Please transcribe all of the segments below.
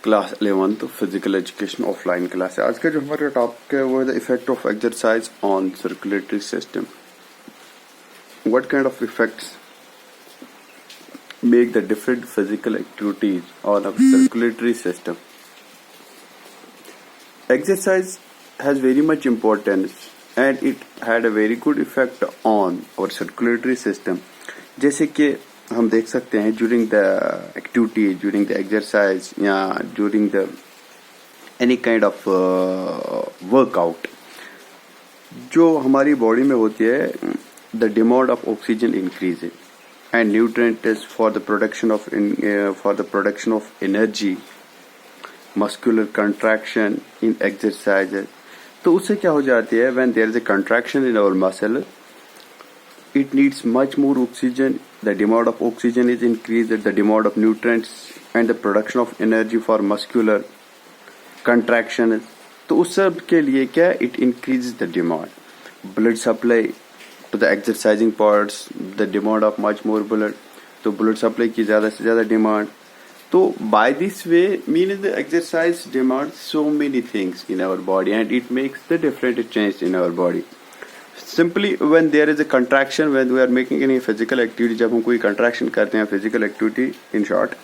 Class 11 physical education offline class है। आज का जो हमारा टॉपिक है वो है the effect of exercise on circulatory system. What kind of effects make the different physical activities on our circulatory system. Exercise has very much importance and it had a very good effect on our circulatory system. जैसे कि हम देख सकते हैं during the activity, during the exercise या during the any kind of workout, जो हमारी body में होती है, the demand of oxygen increases and nutrients for the production of energy, muscular contraction in exercises. तो उससे क्या हो जाती है, when there is a contraction in our muscle, it needs much more oxygen, the demand of oxygen is increased, the demand of nutrients and the production of energy for muscular contraction. तो उस सब के लिए क्या, it increases the demand, blood supply to the exercising parts, the demand of much more blood, तो blood supply की ज़्यादा से ज़्यादा demand. तो by this way means the exercise demands so many things in our body and it makes the different change in our body. Simply when there is a contraction, when we are making any physical activity, जब हम कोई contraction करते हैं physical activity in short,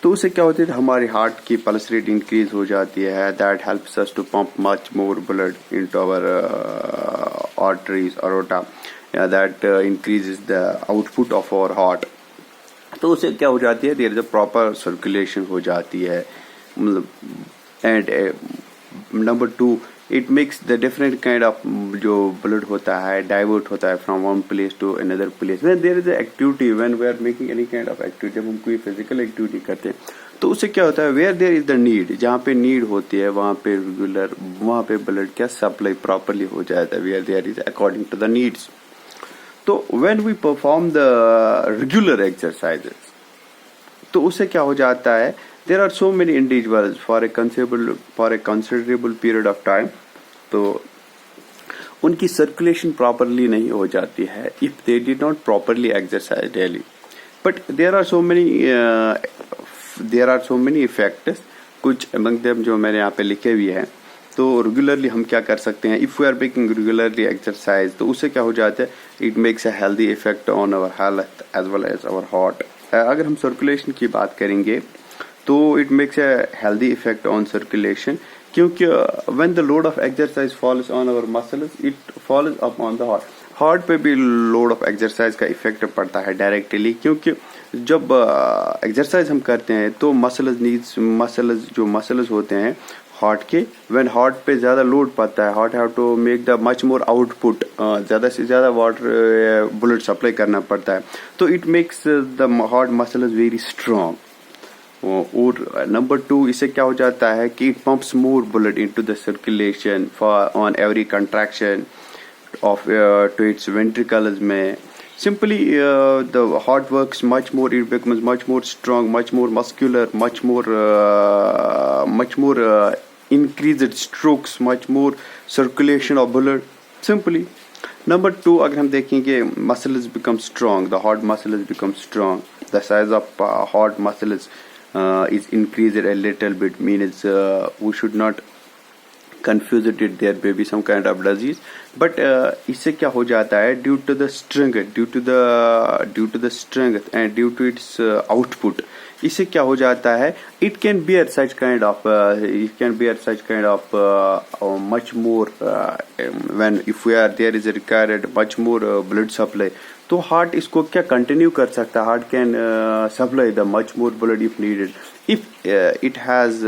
तो उससे क्या होता है, हमारी हार्ट की पल्स रेट इंक्रीज हो जाती है. That helps us to pump much more blood into our arteries aorta. That increases the output of our heart. तो उससे क्या हो जाती है, there is a proper circulation हो जाती है. And number 2, it makes the different kind of जो ब्लड होता है डाइवर्ट होता है from one place to another place. When there is a activity, when we are making any kind of activity, जब हम कोई फिजिकल एक्टिविटी करते हैं तो उससे क्या होता है, where there is the need, जहाँ पे नीड होती है वहाँ पे रेगुलर, वहाँ पे ब्लड क्या सप्लाई प्रॉपरली हो जाता है, where there is according to the needs. तो when we perform the regular exercises, तो उससे क्या हो जाता है, there are so many individuals for a considerable period of time, तो उनकी सर्कुलेशन प्रॉपरली नहीं हो जाती है if they did not properly exercise daily. But there are so many effects, कुछ अमंग देम जो मैंने यहाँ पे लिखे हुए हैं. तो रेगुलरली हम क्या कर सकते हैं, if we are making regularly exercise, तो उससे क्या हो जाता है, it makes a healthy effect on our health as well as our heart. अगर हम सर्कुलेशन की बात करेंगे तो it makes a healthy effect on circulation, क्योंकि when the load of exercise falls on our muscles, it falls up on the heart. Heart पे भी load of exercise का इफेक्ट पड़ता है डायरेक्टली, क्योंकि जब एक्सरसाइज हम करते हैं तो जो मसल्स होते हैं हार्ट के, व्हेन हार्ट पे ज्यादा लोड पड़ता है, heart have to make the much more output, ज्यादा से ज्यादा वाटर ब्लड सप्लाई करना पड़ता है. तो it makes the heart muscles very strong. और नंबर 2, इससे क्या हो जाता है कि it pumps more blood into the circulation for on every contraction of to its ventricles में. Simply, the heart works much more. It becomes much more strong, much more muscular, much more increased strokes, much more circulation of blood. Simply, number 2, अगर हम देखेंगे, muscles become strong. The heart muscles become strong. The size of heart muscles is increased a little bit. Means we should not confuse it, there may be some kind of disease, but इससे क्या हो जाता है, due to the strength and due to its output, इससे क्या हो जाता है, it can bear such kind of much more when if we are there is required much more blood supply, तो हार्ट इसको क्या कंटिन्यू कर सकता है, heart can supply the much more blood if needed. If it has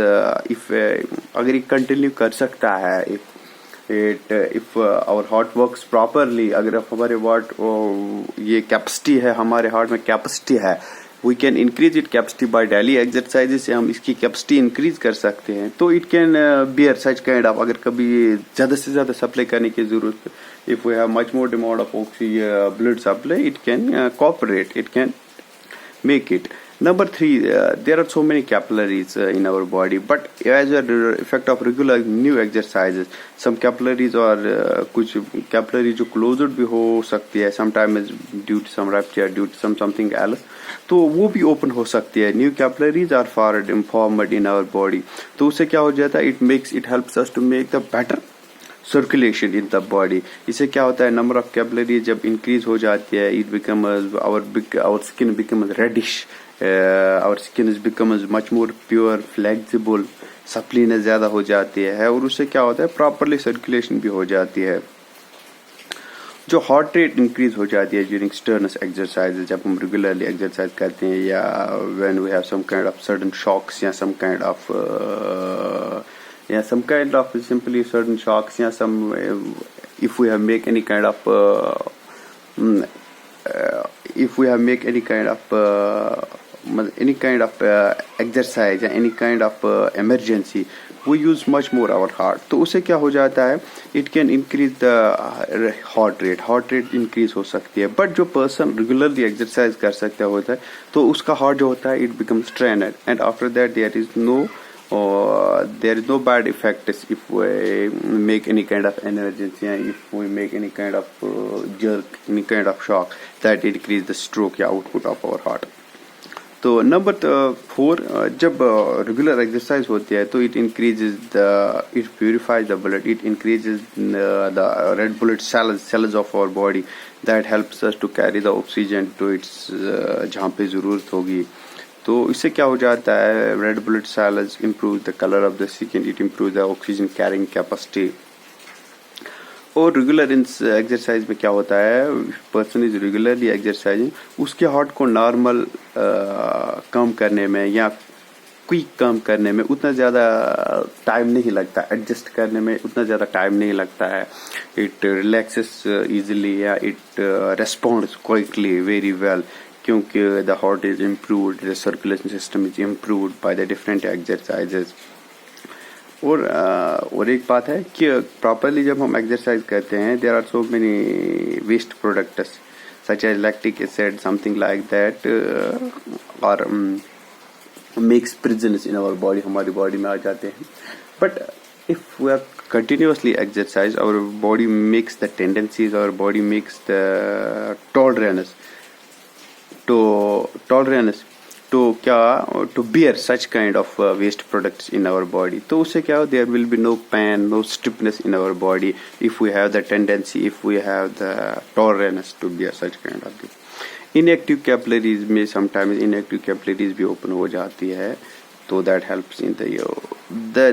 अगर ये continue कर सकता है, if our heart works properly, अगर हमारे ये कैपेसिटी है, हमारे हार्ट में कैपेसिटी है, we can increase it capacity by daily exercises से हम इसकी कैपेसिटी इंक्रीज कर सकते हैं. तो it can bear such kind of, अगर कभी ज्यादा से ज्यादा सप्लाई करने की जरूरत, if we have much more demand of blood supply, it can cooperate, it can make it. Number three, there are so many capillaries in our body, but as a effect of regular new exercises, some capillaries or कुछ capillaries जो closed भी हो सकती है, sometimes due to some rupture, due to something else, तो वो भी open हो सकती है. New capillaries are formed in our body. तो उससे क्या हो जाता है? It helps us to make the better circulation in the body. इससे क्या होता है? नंबर ऑफ कैपिलरी जब इंक्रीज हो जाती है, it becomes our skin becomes reddish, our skin is becomes much more pure, flexible, suppleness ज्यादा हो जाती है और उससे क्या होता है? प्रॉपरली सर्कुलेशन भी हो जाती है. जो हार्ट रेट इंक्रीज हो जाती है ड्यूरिंग स्टर्नस एक्सरसाइज, जब हम रेगुलरली एक्सरसाइज करते हैं या when we have some kind of sudden shocks या some kind of simply certain shocks, yeah, if we have make any kind of exercise या any kind of emergency, we use much more our heart. तो उससे क्या हो जाता है? It can increase the heart rate increase हो सकती है. But जो person regularly exercise कर सकता होता है तो उसका heart जो होता है it becomes strained, and after that there is no bad effects if we make any kind of emergency, if we make any kind of jerk, any kind of shock, that increase the stroke या output of our heart. तो number 4, जब regular exercise होती है तो it purifies the blood, it increases the red blood cells of our body, that helps us to carry the oxygen to its जहाँ पे जरूरत होगी. तो इससे क्या हो जाता है? Red blood cells improve the colour of the skin, it improve the oxygen carrying capacity. और रेगुलर एक्सरसाइज में क्या होता है? पर्सन इज रेगुलरली एक्सरसाइजिंग, उसके हार्ट को नॉर्मल कम करने में या क्विक कम करने में उतना ज़्यादा टाइम नहीं लगता, एडजस्ट करने में उतना ज़्यादा टाइम नहीं लगता है. इट रिलैक्सेस इजीली या इट रेस्पॉन्ड्स क्विकली वेरी वेल, क्योंकि the heart is improved, the circulation system is improved by the different exercises. और एक बात है कि प्रॉपरली जब हम एक्सरसाइज करते हैं, there are so many waste products such as lactic acid, something like that, और makes prisons in our body, हमारी बॉडी में आ जाते हैं. But if we are continuously exercise, our body makes the tendencies, our body makes the tolerance to bear such kind of waste products in our body. तो उससे क्या हो? There will be no pain, no stiffness in our body if we have the tendency, if we have the tolerance to bear such kind of thing. Inactive capillaries में sometimes inactive capillaries भी open हो जाती है, तो that helps in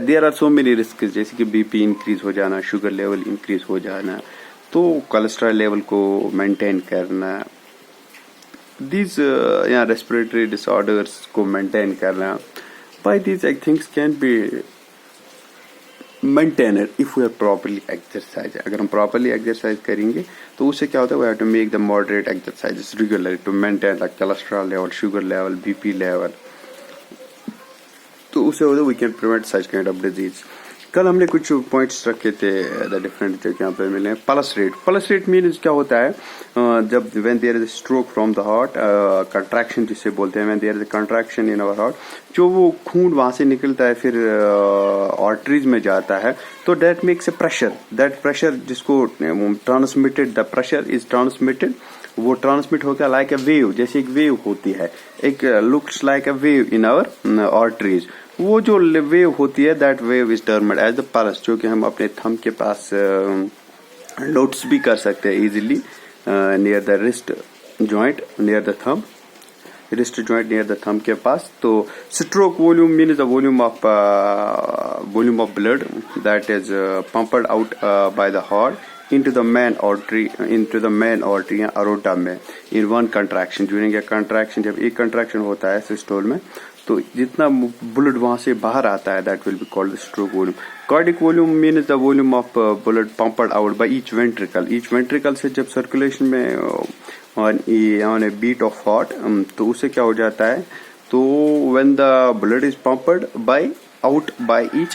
there are so many risks, जैसे कि BP increase हो जाना, sugar level increase हो जाना, तो cholesterol level को maintain करना, these respiratory disorders को maintain करना. By these things can be maintained if we are properly exercise. अगर हम properly exercise करेंगे तो उससे क्या होता है? We have to make the moderate exercises regularly to maintain the cholesterol level, sugar level, BP level. तो उससे होता है we can prevent such kind of disease. कल हमने कुछ पॉइंट्स रखे थे द डिफरेंट जो यहाँ पे मिले. पल्स रेट मीन्स क्या होता है? जब when there is stroke from the heart, contraction जिसे बोलते हैं, when there is contraction in our heart, जो वो खून वहां से निकलता है फिर आर्टरीज में जाता है, तो that makes a pressure. That pressure जिसको transmitted, the pressure is transmitted, वो ट्रांसमिट होकर लाइक ए वेव, जैसे एक वेव होती है, एक looks like a wave in our arteries. वो जो वेव होती है, that wave is termed as the pulse, जो कि हम अपने थंब के पास नोट्स भी कर सकते हैं easily near the wrist joint, near the thumb, wrist joint near the thumb के पास. तो stroke volume means the volume of blood that is pumped out by the heart into the main artery या aorta में in one contraction. during a contraction, जब एक contraction होता है systole में, तो जितना ब्लड वहां से बाहर आता है, that will be called the stroke volume. Cardiac volume means the volume of blood pumped out by each ventricle. Each ventricle से जब circulation में on a beat of heart, तो उससे क्या हो जाता है? तो when the blood is pumped out by each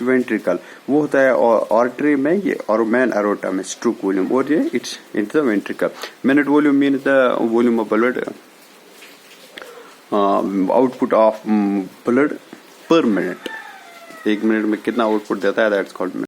ventricle, वो होता है आर्टरी में ये, और मेन अरोटा में स्ट्रोक वॉल्यूम, और ये it's in the ventricle. Minute volume means the volume of blood output of blood पर मिनट, 1 मिनट में कितना आउटपुट देता है, दैट्स कॉल्ड